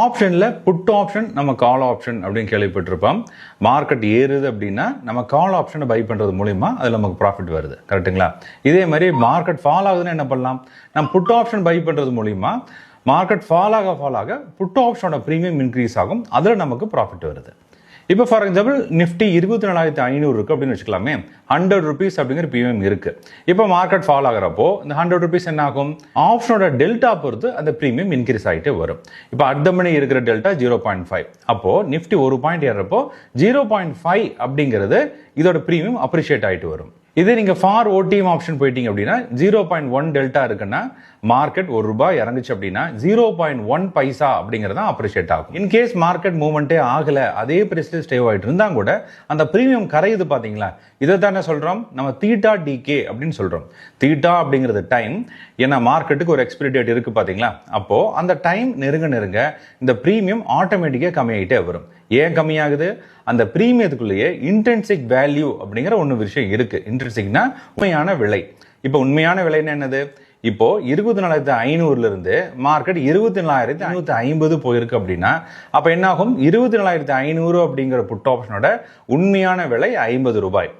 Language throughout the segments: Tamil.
ஆப்ஷனில் புட் ஆப்ஷன் நம்ம கால் ஆப்ஷன் அப்படின்னு கேள்விப்பட்டிருப்போம். மார்க்கெட் ஏறுது அப்படின்னா நம்ம கால் ஆப்ஷனை பை பண்ணுறது மூலிமா அதில் நமக்கு ப்ராஃபிட் வருது, கரெக்டுங்களா? இதே மாதிரி மார்க்கெட் ஃபால் ஆகுதுன்னா என்ன பண்ணலாம்? நம்ம புட் ஆப்ஷன் பை பண்ணுறது மூலிமா மார்க்கெட் ஃபால் ஆக புட் ஆப்ஷனோட ப்ரீமியம் இன்க்ரீஸ் ஆகும், அதில் நமக்கு ப்ராஃபிட் வருது. இப்போ ஃபார் எக்ஸாம்பிள் நிஃப்டி 24,500 இருக்குது அப்படின்னு வச்சுக்கலாமே. 100 rupees அப்படிங்கிற ப்ரீமியம் இருக்குது. இப்போ மார்க்கெட் ஃபால் ஆகிறப்போ இந்த 100 rupees என்ன ஆகும்? ஆப்ஷனோட டெல்டா பொறுத்து அந்த ப்ரீமியம் இன்க்ரீஸ் ஆகிட்டே வரும். இப்போ அடுத்த மணி இருக்கிற டெல்டா 0.5. அப்போது நிஃப்டி 1 பாயிண்ட் ஏறப்போ 0.5 அப்படிங்கிறது இதோட ப்ரீமியம் அப்ரிஷியேட் ஆகிட்டு வரும். இதே நீங்கள் ஃபார் ஓடிஎம் ஆப்ஷன் போயிட்டீங்க அப்படின்னா 0.1 டெல்டா இருக்குன்னா மார்க்கெட் ₹1 இறங்குச்சு அப்படின்னா 0.1 பைசா அப்படிங்கிறதா அப்ரிஷியேட் ஆகும். இன்கேஸ் மார்க்கெட் மூவ்மெண்ட்டே ஆகலை, அதே பிரைஸ்ல ஸ்டே ஆகிட்டு இருந்தால் கூட அந்த ப்ரீமியம் கரையுது பார்த்தீங்களா? இதை தானே சொல்கிறோம் நம்ம தீட்டா டிகே அப்படின்னு சொல்கிறோம். தீட்டா அப்படிங்கிறது டைம். ஏன்னா மார்க்கெட்டுக்கு ஒரு எக்ஸ்பிரி டேட் இருக்குது பார்த்தீங்களா? அப்போது அந்த டைம் நெருங்க இந்த ப்ரீமியம் ஆட்டோமேட்டிக்காக கம்மியாகிட்டே வரும். ஏன் கம்மியாகுது? அந்த ப்ரீமியத்துக்குள்ளேயே இன்ட்ரின்சிக் வேல்யூ அப்படிங்கிற ஒன்று விஷயம் இருக்கு. இன்ட்ரின்சிக்னா உண்மையான விலை. இப்போ உண்மையான விலைன்னு என்னது? இப்போ 24,500 இருந்து மார்க்கெட் 24,550 போயிருக்கு அப்படின்னா அப்ப என்ன ஆகும்? 24,500 அப்படிங்கிற புட் ஆப்ஷனோட உண்மையான விலை ₹50.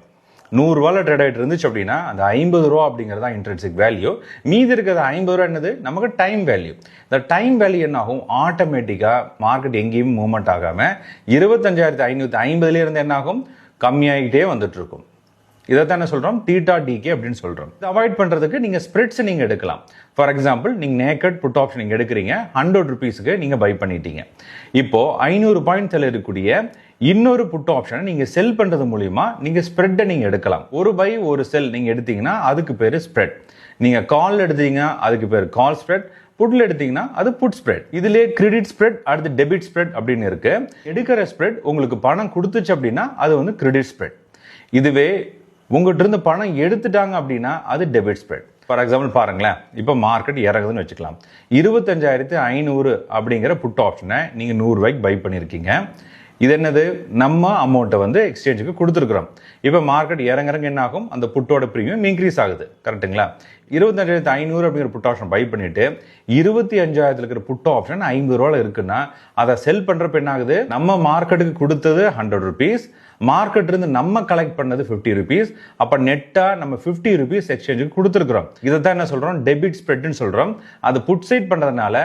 ₹100 ட்ரேட் ஆகிட்டு இருந்துச்சு அப்படின்னா அந்த ₹50 அப்படிங்கிறது தான் இன்ட்ரின்சிக் வேல்யூ. மீதி இருக்கிறது ₹50 என்னது? நமக்கு டைம் வேல்யூ. இந்த டைம் வேல்யூ என்ன ஆகும்? ஆட்டோமேட்டிக்காக மார்க்கெட் எங்கேயும் மூவ்மெண்ட் ஆகாமல் 25,550 இருந்து என்ன ஆகும்? கம்மியாகிட்டே வந்துட்டு இருக்கும். இதை தானே சொல்கிறோம் தீட்டா டிகே அப்படின்னு சொல்கிறோம். இதை அவாய்ட் பண்ணுறதுக்கு நீங்கள் ஸ்ப்ரெட்ஸ் நீங்கள் எடுக்கலாம். ஃபார் எக்ஸாம்பிள் நீங்கள் நேக்கட் புட் ஆப்ஷன் நீங்கள் எடுக்கிறீங்க, 100 rupeesக்கு நீங்கள் பை பண்ணிட்டீங்க. இப்போது 500 பாயிண்ட்ஸில் இருக்கக்கூடிய இன்னொரு புட் ஆப்ஷனை நீங்கள் செல் பண்ணுறது மூலிமா நீங்கள் ஸ்ப்ரெட்டை நீங்கள் எடுக்கலாம். ஒரு பை ஒரு செல் நீங்கள் எடுத்தீங்கன்னா அதுக்கு பேர் ஸ்ப்ரெட். நீங்கள் கால் எடுத்தீங்கன்னா அதுக்கு பேர் கால் ஸ்ப்ரெட். புட்ல எடுத்தீங்கன்னா அது புட் ஸ்ப்ரெட். இதுலேயே கிரெடிட் ஸ்ப்ரெட், அடுத்து டெபிட் ஸ்ப்ரெட் அப்படின்னு இருக்கு. எடுக்கிற ஸ்ப்ரெட் உங்களுக்கு பணம் கொடுத்துச்சு அப்படின்னா அது வந்து கிரெடிட் ஸ்ப்ரெட். இதுவே உங்கள்கிட்ட இருந்து பணம் எடுத்துட்டாங்க அப்படின்னா அது டெபிட் ஸ்ப்ரெட். ஃபார் எக்ஸாம்பிள் பாருங்களேன், இப்போ மார்க்கெட் இறங்குதுன்னு வச்சுக்கலாம். 25,500 அப்படிங்கிற புட் ஆப்ஷனை நீங்கள் ₹100 பை பண்ணியிருக்கீங்க. இது என்னது? நம்ம அமௌண்ட்டை வந்து எக்ஸ்சேஞ்சுக்கு கொடுத்துருக்குறோம். இப்போ மார்க்கெட் இறங்குறங்க என்ன ஆகும்? அந்த புட்டோட ப்ரீமியம் இன்க்ரீஸ் ஆகுது, கரெக்டுங்களா? 25,500 அப்படிங்கிற புட் ஆப்ஷன் பை பண்ணிட்டு 25,000 இருக்கிற புட் ஆப்ஷன் ₹50 இருக்குன்னா அதை செல் பண்ணுறப்ப என்ன ஆகுது? நம்ம மார்க்கெட்டுக்கு கொடுத்தது 100 rupees, மார்க்கெட் இருந்து நம்ம கலெக்ட் பண்ணது 50 rupees. அப்போ நெட்டா நம்ம 50 rupees எக்ஸ்சேஞ்சுக்கு கொடுத்துருக்குறோம். இதை தான் என்ன சொல்கிறோம்? டெபிட் ஸ்ப்ரெட்னு சொல்கிறோம். அது புட் சைட் பண்ணுறதுனால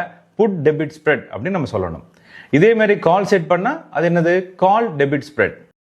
புட் டெபிட் ஸ்ப்ரெட் அப்படின்னு நம்ம சொல்லணும். இதே மாதிரி கால் செட் பண்ணால் அது என்னது? கால் டெபிட் ஸ்ப்ரெட்.